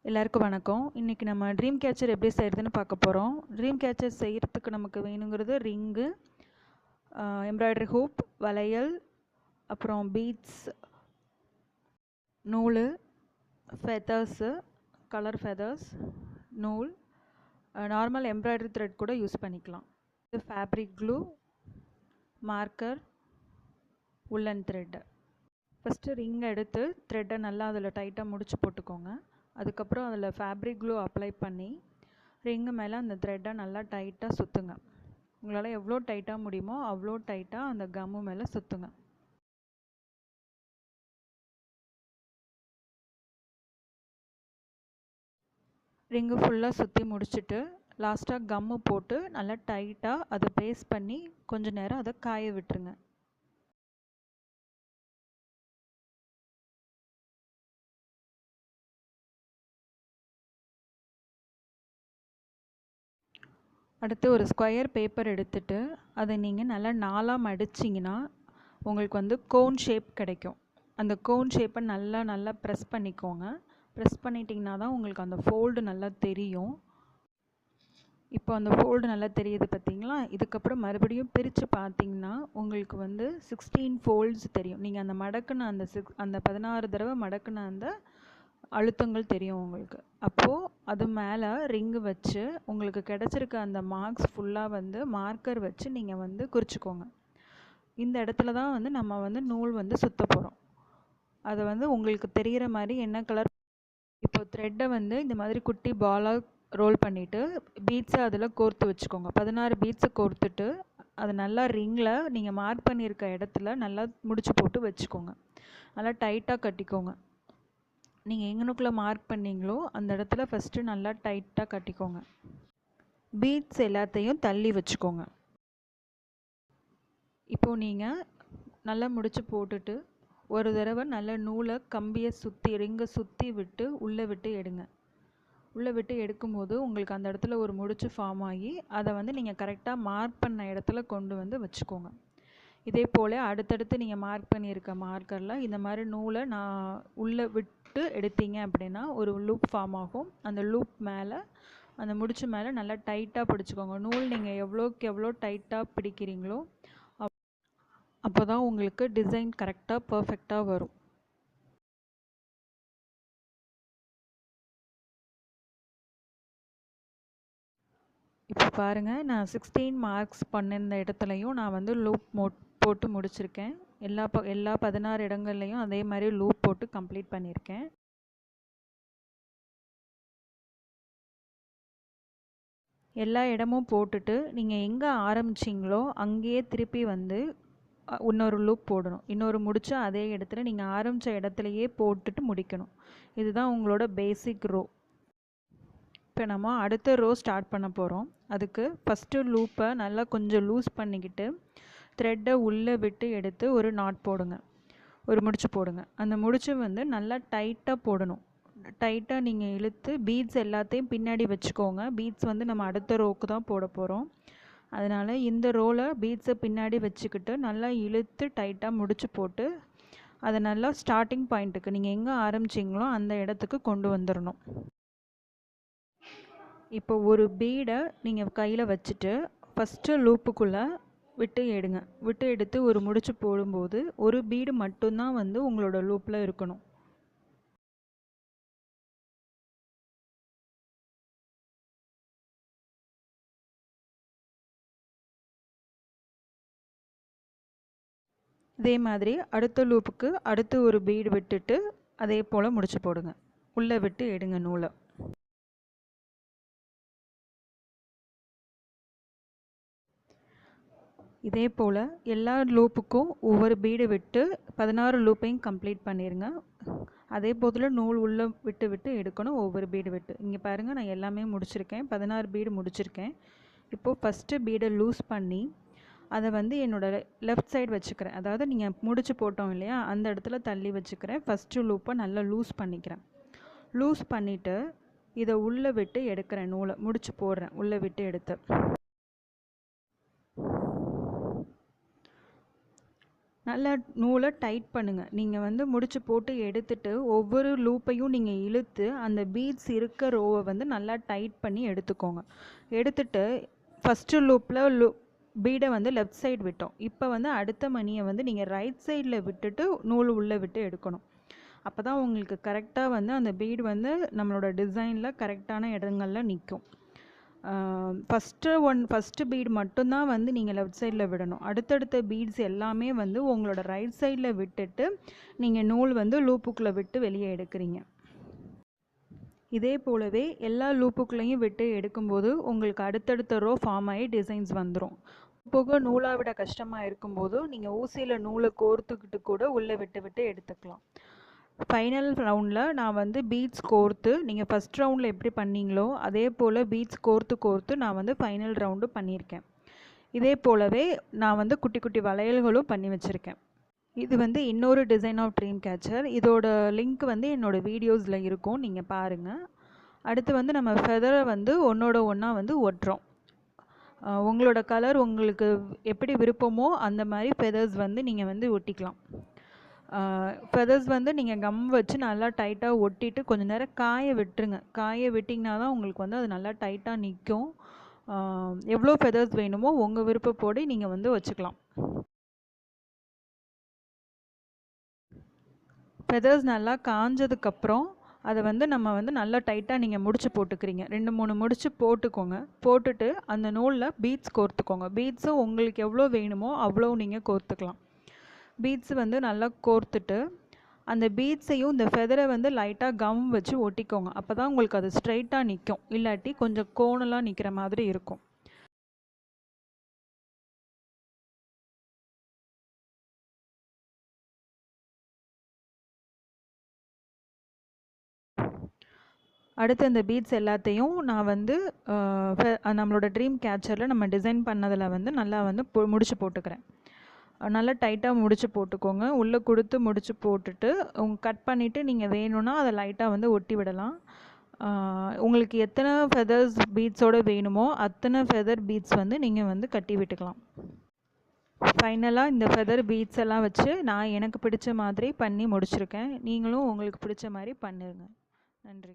எல்லாருக்கும் வணக்கம். இன்றைக்கி நம்ம ட்ரீம் கேச்சர் எப்படி செய்கிறதுன்னு பார்க்க போகிறோம். ட்ரீம் கேச்சர் செய்கிறதுக்கு நமக்கு வேணுங்கிறது ரிங்கு, எம்ப்ராய்டரி ஹூப், வளையல், அப்புறம் பீட்ஸ், நூல், ஃபெதர்ஸு, கலர் ஃபெதர்ஸ், நூல், நார்மல் எம்ப்ராய்டரி த்ரெட் கூட யூஸ் பண்ணிக்கலாம். ஃபேப்ரிக் க்ளூ, மார்க்கர், உல்லன் த்ரெட்டு. ஃபஸ்ட்டு ரிங்கை எடுத்து த்ரெட்டை நல்லா அதில் டைட்டாக முடிச்சு போட்டுக்கோங்க. அதுக்கப்புறம் அதில் ஃபேப்ரிக் க்ளூ அப்ளை பண்ணி ரிங்கு மேலே அந்த த்ரெட்டை நல்லா டைட்டாக சுற்றுங்க. உங்களால் எவ்வளோ டைட்டாக முடியுமோ அவ்வளோ டைட்டாக அந்த கம்மு மேலே சுற்றுங்க. ரிங்கு ஃபுல்லாக சுற்றி முடிச்சுட்டு லாஸ்ட்டாக கம்மு போட்டு நல்லா டைட்டாக அதை பேஸ்ட் பண்ணி கொஞ்சம் நேரம் அதை காய விட்டுருங்க. அடுத்து ஒரு ஸ்கொயர் பேப்பர் எடுத்துகிட்டு அதை நீங்கள் நல்லா நாலாக மடிச்சிங்கன்னா உங்களுக்கு கோன் ஷேப் கிடைக்கும். அந்த கோன் ஷேப்பை நல்லா ப்ரெஸ் பண்ணிக்கோங்க. ப்ரெஸ் பண்ணிட்டிங்கன்னா தான் உங்களுக்கு அந்த ஃபோல்டு நல்லா தெரியும். இப்போ அந்த ஃபோல்டு நல்லா தெரியுது பார்த்தீங்களா? இதுக்கப்புறம் மறுபடியும் பிரித்து பார்த்தீங்கன்னா உங்களுக்கு 16 ஃபோல்ட்ஸ் தெரியும். நீங்கள் அந்த மடக்குன அந்த 16 தடவை மடக்குன அந்த அழுத்தங்கள் தெரியும் உங்களுக்கு. அப்போது அது மேலே ரிங்கு வச்சு உங்களுக்கு கிடச்சிருக்க அந்த மார்க்ஸ் ஃபுல்லாக மார்க்கர் வச்சு நீங்கள் குறிச்சிக்கோங்க. இந்த இடத்துல தான் நம்ம நூல் சுற்ற போகிறோம். அதை உங்களுக்கு தெரிகிற மாதிரி என்ன கலர். இப்போ த்ரெட்டை இந்த மாதிரி குட்டி பாலாக ரோல் பண்ணிவிட்டு பீட்ஸை அதில் கோர்த்து வச்சுக்கோங்க. 16 பீட்ஸை கோர்த்துட்டு அதை நல்லா ரிங்கில் நீங்கள் மார்க் பண்ணியிருக்க இடத்துல நல்லா முடிச்சு போட்டு வச்சுக்கோங்க. நல்லா டைட்டாக கட்டிக்கோங்க. நீங்கள் எங்கனுக்குள்ளே மார்க் பண்ணிங்களோ அந்த இடத்துல ஃபஸ்ட்டு நல்லா டைட்டாக கட்டிக்கோங்க. பீட்ஸ் எல்லாத்தையும் தள்ளி வச்சுக்கோங்க. இப்போது நீங்கள் நல்லா முடிச்சு போட்டுட்டு ஒரு தடவை நல்ல நூலை கம்பியை சுற்றி ரிங்கை சுற்றி விட்டு உள்ளே விட்டு எடுங்க. உள்ளே விட்டு எடுக்கும்போது உங்களுக்கு அந்த இடத்துல ஒரு முடிச்சு ஃபார்ம் ஆகி அதை நீங்கள் கரெக்டாக மார்க் பண்ண இடத்துல கொண்டு வச்சுக்கோங்க. இதே போல் அடுத்தடுத்து நீங்கள் மார்க் பண்ணியிருக்க மார்க்கரில் இந்த மாதிரி நூலை உள்ளே விட்டு எடுத்தீங்க அப்படின்னா ஒரு லூப் ஃபார்ம் ஆகும். அந்த லூப் மேலே அந்த முடிச்சு மேலே நல்லா டைட்டாக பிடிச்சிக்கோங்க. நூல் நீங்கள் எவ்வளோக்கு எவ்வளோ டைட்டாக பிடிக்கிறீங்களோ அப்போ தான் உங்களுக்கு டிசைன் கரெக்டாக பர்ஃபெக்டாக வரும். இப்போ பாருங்கள், நான் 16 மார்க்ஸ் பண்ணிருந்த இடத்துலையும் நான் லூப் போட்டு முடிச்சிருக்கேன். எல்லா 16 இடங்கள்லையும் அதே மாதிரி லூப் போட்டு கம்ப்ளீட் பண்ணியிருக்கேன். எல்லா இடமும் போட்டுட்டு நீங்கள் எங்கே ஆரம்பிச்சிங்களோ அங்கேயே திருப்பி இன்னொரு லூப் போடணும். இன்னொரு முடிச்சு அதே இடத்துல நீங்கள் ஆரம்பித்த இடத்துலையே போட்டுட்டு முடிக்கணும். இதுதான் உங்களோட பேசிக் ரோ. இப்போ நம்ம அடுத்த ரோ ஸ்டார்ட் பண்ண போகிறோம். அதுக்கு ஃபஸ்ட்டு லூப்பை நல்லா கொஞ்சம் லூஸ் பண்ணிக்கிட்டு த்ரெட்டை உள்ளே விட்டு எடுத்து ஒரு நாட் போடுங்க. ஒரு முடிச்சு போடுங்க. அந்த முடிச்சு நல்லா டைட்டாக போடணும். டைட்டாக நீங்கள் இழுத்து பீட்ஸ் எல்லாத்தையும் பின்னாடி வச்சுக்கோங்க. பீட்ஸ் நம்ம அடுத்த ரோக்கு தான் போட போகிறோம். அதனால் இந்த ரோவில் பீட்ஸை பின்னாடி வச்சுக்கிட்டு நல்லா இழுத்து டைட்டாக முடிச்சு போட்டு அதை நல்லா ஸ்டார்டிங் பாயிண்ட்டுக்கு நீங்கள் எங்கே ஆரம்பிச்சிங்களோ அந்த இடத்துக்கு கொண்டு வந்துடணும். இப்போ ஒரு பீடை நீங்கள் கையில் வச்சுட்டு ஃபஸ்ட்டு லூப்புக்குள்ளே விட்டு எடுங்க. விட்டு எடுத்து ஒரு முடிச்சு போடும்போது ஒரு பீடு மட்டும்தான் உங்களோட லூப்பில் இருக்கணும். இதே மாதிரி அடுத்த லூப்புக்கு அடுத்து ஒரு பீடு விட்டுட்டு அதே போல் முடிச்சு போடுங்க. உள்ளே விட்டு எடுங்க நூலை. இதே போல் எல்லா லூப்புக்கும் ஒவ்வொரு பீடு விட்டு 16 லூப்பையும் கம்ப்ளீட் பண்ணிடுங்க. அதே போல் நூல் உள்ளே விட்டு விட்டு எடுக்கணும், ஒவ்வொரு பீடு விட்டு. இங்கே பாருங்கள், நான் எல்லாமே முடிச்சிருக்கேன். 16 பீடு முடிச்சிருக்கேன். இப்போது ஃபஸ்ட்டு பீடை லூஸ் பண்ணி அதை என்னோடய லெஃப்ட் சைடு வச்சுக்கிறேன். அதாவது நீங்கள் முடிச்சு போட்டோம் இல்லையா, அந்த இடத்துல தள்ளி வச்சுக்கிறேன். ஃபஸ்ட்டு லூப்பை நல்லா லூஸ் பண்ணிக்கிறேன். லூஸ் பண்ணிவிட்டு இதை உள்ளே விட்டு எடுக்கிறேன். நூலை முடிச்சு போடுறேன். உள்ளே விட்டு எடுத்து நல்லா நூலை டைட் பண்ணுங்கள். நீங்கள் வந்து முடிச்சு போட்டு எடுத்துட்டு ஒவ்வொரு லூப்பையும் நீங்கள் இழுத்து அந்த பீட்ஸ் இருக்க ரோவை வந்து நல்லா டைட் பண்ணி எடுத்துக்கோங்க. எடுத்துட்டு ஃபஸ்ட்டு லூப்பில் பீடை வந்து லெஃப்ட் சைடு விட்டோம். இப்போ வந்து அடுத்த மணியை வந்து நீங்கள் ரைட் சைடில் விட்டுட்டு நூல் உள்ளே விட்டு எடுக்கணும். அப்போ தான் உங்களுக்கு கரெக்டாக வந்து அந்த பீடு வந்து நம்மளோட டிசைனில் கரெக்டான இடங்களில் நிற்கும். ஃபஸ்ட்டு பீட் மட்டும்தான் வந்து நீங்கள் லெஃப்ட் சைடில் விடணும். அடுத்தடுத்த பீட்ஸ் எல்லாமே வந்து உங்களோட ரைட் சைடில் விட்டுட்டு நீங்கள் நூல் வந்து லூப்புக்குள்ளே விட்டு வெளியே எடுக்கிறீங்க. இதே போலவே எல்லா லூப்புக்குள்ளேயும் விட்டு எடுக்கும்போது உங்களுக்கு அடுத்தடுத்த ரோ ஃபார்ம் ஆகி டிசைன்ஸ் வந்துடும். போக நூலாக விட கஷ்டமாக இருக்கும்போது நீங்கள் ஊசியில் நூலை கோர்த்துக்கிட்டு கூட உள்ளே விட்டு விட்டு எடுத்துக்கலாம். ஃபைனல் ரவுண்டில் நான் வந்து பீட்ஸ் கோர்த்து நீங்கள் ஃபஸ்ட் ரவுண்டில் எப்படி பண்ணீங்களோ அதே போல் பீட்ஸ் கோர்த்து நான் வந்து ஃபைனல் ரவுண்டு பண்ணியிருக்கேன். இதே போலவே நான் வந்து குட்டி குட்டி வளையல்களும் பண்ணி வச்சுருக்கேன். இது வந்து இன்னொரு டிசைன் ஆஃப் ட்ரீம் கேச்சர். இதோட லிங்க் வந்து என்னோடய வீடியோஸில் இருக்கும், நீங்கள் பாருங்கள். அடுத்து வந்து நம்ம ஃபெதரை வந்து ஒன்றோட ஒன்றா வந்து ஒட்டுறோம். உங்களோட கலர் உங்களுக்கு எப்படி விருப்பமோ அந்த மாதிரி ஃபெதர்ஸ் வந்து நீங்கள் வந்து ஒட்டிக்கலாம். ஃபெதர்ஸ் வந்து நீங்கள் கம் வச்சு நல்லா டைட்டாக ஒட்டிட்டு கொஞ்சம் நேரம் காய விட்டுருங்க. காய விட்டிங்கன்னா தான் உங்களுக்கு வந்து அது நல்லா டைட்டாக நிற்கும். எவ்வளோ ஃபெதர்ஸ் வேணுமோ உங்கள் விருப்பப்போடு நீங்கள் வந்து வச்சுக்கலாம். ஃபெதர்ஸ் நல்லா காஞ்சதுக்கப்புறம் அதை வந்து நம்ம வந்து நல்லா டைட்டாக நீங்கள் முடிச்சு போட்டுக்கிறீங்க. 2-3 முடிச்சு போட்டுக்கோங்க. போட்டுட்டு அந்த நூலில் பீட்ஸ் கோர்த்துக்கோங்க. பீட்ஸும் உங்களுக்கு எவ்வளோ வேணுமோ அவ்வளோ நீங்கள் கோர்த்துக்கலாம். பீட்ஸ் வந்து நல்லா கோர்த்துட்டு அந்த பீட்ஸையும் இந்த ஃபெதரை வந்து லைட்டாக கம் வச்சு ஒட்டிக்கோங்க. அப்போ தான் உங்களுக்கு அது ஸ்ட்ரைட்டாக நிற்கும். இல்லாட்டி கொஞ்சம் கோணலாக நிற்கிற மாதிரி இருக்கும். அடுத்து அந்த பீட்ஸ் எல்லாத்தையும் நான் வந்து நம்மளோட ட்ரீம் கேச்சரில் நம்ம டிசைன் பண்ணதில் வந்து நல்லா வந்து முடிச்சு போட்டுக்கிறேன். நல்லா டைட்டாக முடிச்சு போட்டுக்கோங்க. உள்ளே கொடுத்து முடிச்சு போட்டுட்டு கட் பண்ணிவிட்டு நீங்கள் வேணும்னா அதை லைட்டாக வந்து ஒட்டி விடலாம். உங்களுக்கு எத்தனை ஃபெதர்ஸ் பீட்ஸோடு வேணுமோ அத்தனை ஃபெதர் பீட்ஸ் வந்து நீங்கள் வந்து கட்டி விட்டுக்கலாம். ஃபைனலாக இந்த ஃபெதர் பீட்ஸ் எல்லாம் வச்சு நான் எனக்கு பிடிச்ச மாதிரி பண்ணி முடிச்சிருக்கேன். நீங்களும் உங்களுக்கு பிடிச்ச மாதிரி பண்ணுங்க. நன்றி.